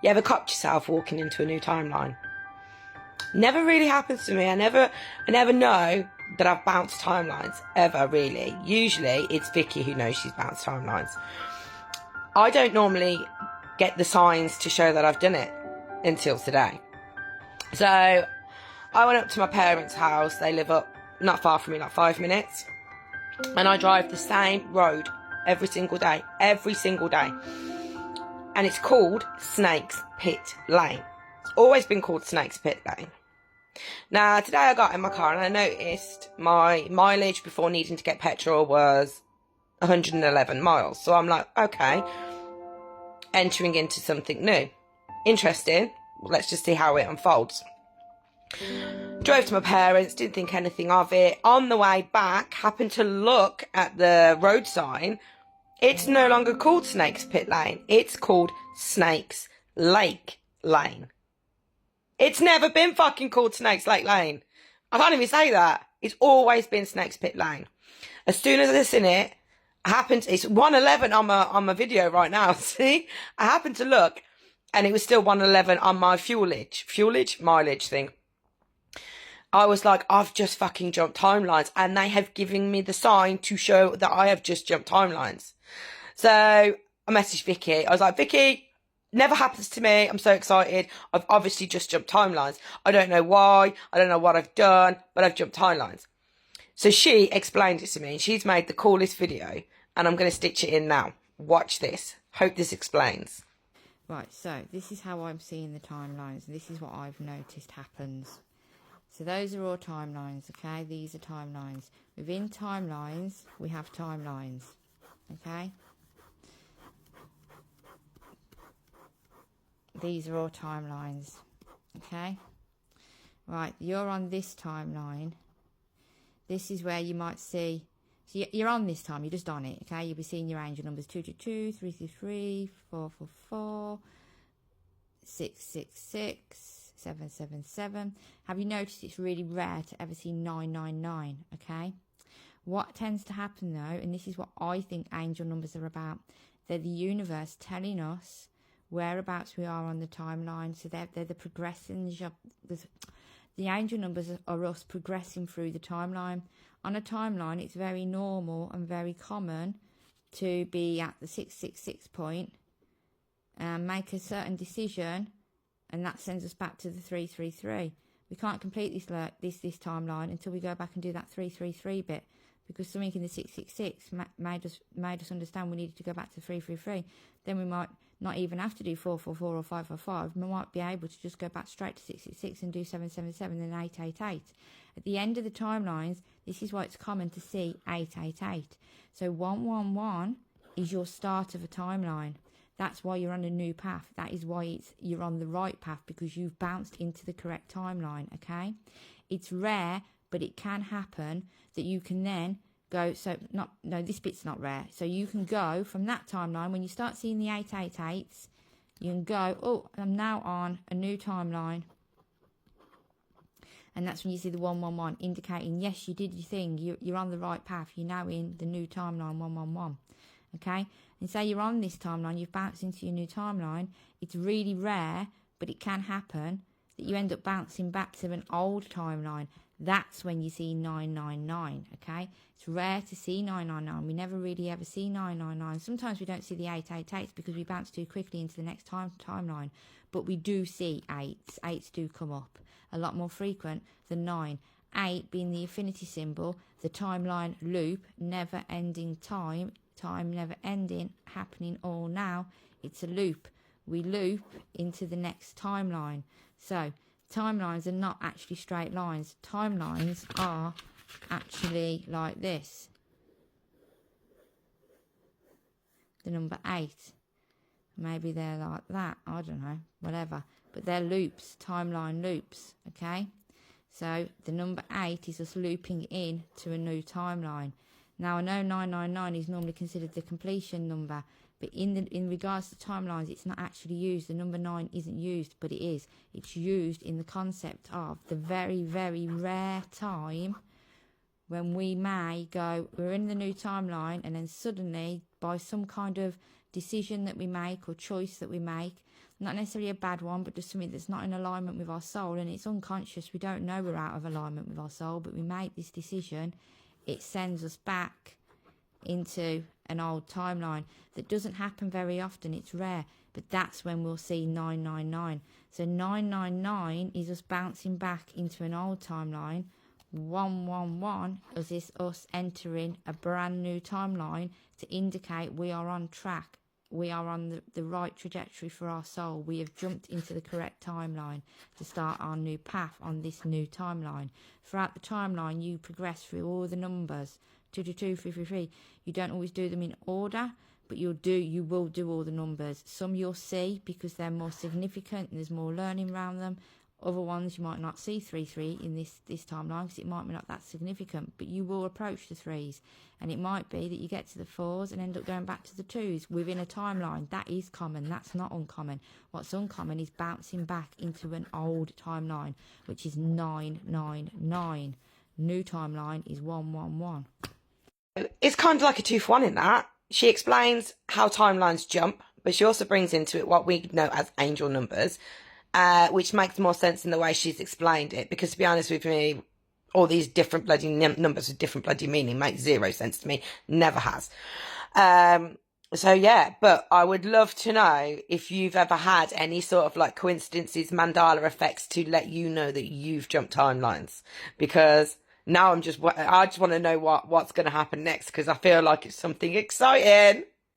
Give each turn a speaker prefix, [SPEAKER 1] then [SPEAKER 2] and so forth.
[SPEAKER 1] You ever caught yourself walking into a new timeline? Never really happens to me. I never know that I've bounced timelines, ever, really. Usually, it's Vicky who knows she's bounced timelines. I don't normally get the signs to show that I've done it until today. So, I went up to my parents' house. They live up not far from me, like 5 minutes. And I drive the same road every single day. Every single day. And it's called Snakes Pit Lane. It's always been called Snakes Pit Lane. Now, today I got in my car and I noticed my mileage before needing to get petrol was 111 miles. So I'm like, okay, entering into something new. Interesting. Let's just see how it unfolds. Drove to my parents, didn't think anything of it. On the way back, happened to look at the road sign. It's no longer called Snakes Pit Lane. It's called Snakes Lake Lane. It's never been fucking called Snakes Lake Lane. I can't even say that. It's always been Snakes Pit Lane. As soon as I seen it, it's 111 on my video right now. See? I happened to look and it was still 111 on my mileage thing. I was like, I've just fucking jumped timelines and they have given me the sign to show that I have just jumped timelines. So I messaged Vicky. I was like, Vicky, never happens to me. I'm so excited. I've obviously just jumped timelines. I don't know why. I don't know what I've done, but I've jumped timelines. So she explained it to me. She's made the coolest video and I'm going to stitch it in now. Watch this. Hope this explains.
[SPEAKER 2] Right, so this is how I'm seeing the timelines. This is what I've noticed happens. So those are all timelines, okay? These are timelines. Within timelines, we have timelines, okay? These are all timelines, okay? Right, you're on this timeline. This is where you might see, so you're on this time, you're just on it, okay? You'll be seeing your angel numbers 222, 333, 444, 666, 777. Have you noticed it's really rare to ever see 999, okay? What tends to happen though, and this is what I think angel numbers are about, they're the universe telling us whereabouts we are on the timeline. So they're the progressions of the angel numbers are us progressing through the timeline. On a timeline, it's very normal and very common to be at the 666 point and make a certain decision, and that sends us back to the 333. We can't complete this timeline until we go back and do that 333 bit, because something in the 666 made us understand we needed to go back to 333. Then we might not even have to do 444 or 555. We might be able to just go back straight to 666 and do 777 and 888. At the end of the timelines, this is why it's common to see 888. So 111 is your start of a timeline. That's why you're on a new path. That is why you're on the right path, because you've bounced into the correct timeline, okay? It's rare, but it can happen that you can then go, this bit's not rare. So you can go from that timeline, when you start seeing the 888s, you can go, oh, I'm now on a new timeline. And that's when you see the 111 indicating, yes, you did your thing. You're on the right path. You're now in the new timeline 111. Okay? And say you're on this timeline, you've bounced into your new timeline. It's really rare, but it can happen that you end up bouncing back to an old timeline. That's when you see 999, okay? It's rare to see 999. We never really ever see 999. Sometimes we don't see the 888s because we bounce too quickly into the next timeline. But we do see 8s. 8s do come up a lot more frequent than 9. 8 being the infinity symbol, the timeline loop, never ending time never ending, happening all now. It's a loop. We loop into the next timeline. So timelines are not actually straight lines. Timelines are actually like this. The number 8. Maybe they're like that. I don't know. Whatever. But they're loops. Timeline loops. Okay? So the number 8 is us looping in to a new timeline. Now, I know 999 is normally considered the completion number, but in regards to timelines, it's not actually used. The number 9 isn't used, but it is. It's used in the concept of the very, very rare time when we may go, we're in the new timeline, and then suddenly, by some kind of decision that we make or choice that we make, not necessarily a bad one, but just something that's not in alignment with our soul, and it's unconscious, we don't know we're out of alignment with our soul, but we make this decision, it sends us back into an old timeline. That doesn't happen very often, it's rare, but that's when we'll see 999. So 999 is us bouncing back into an old timeline. 111 is us entering a brand new timeline to indicate we are on track. We are on the right trajectory for our soul. We have jumped into the correct timeline to start our new path on this new timeline. Throughout the timeline, you progress through all the numbers, 222, 333. You don't always do them in order, but you will do all the numbers. Some you'll see because they're more significant and there's more learning around them. Other ones you might not see 3-3 in this timeline because it might be not that significant, but you will approach the 3s, and it might be that you get to the 4s and end up going back to the 2s within a timeline. That is common, that's not uncommon. What's uncommon is bouncing back into an old timeline, which is 999. New timeline is 111.
[SPEAKER 1] It's kind of like a 2 for 1 in that. She explains how timelines jump, but she also brings into it what we know as angel numbers, which makes more sense in the way she's explained it. Because to be honest with me, all these different bloody numbers with different bloody meaning make zero sense to me. Never has. So yeah, but I would love to know if you've ever had any sort of like coincidences, mandala effects to let you know that you've jumped timelines. Because now I just want to know what's going to happen next, because I feel like it's something exciting.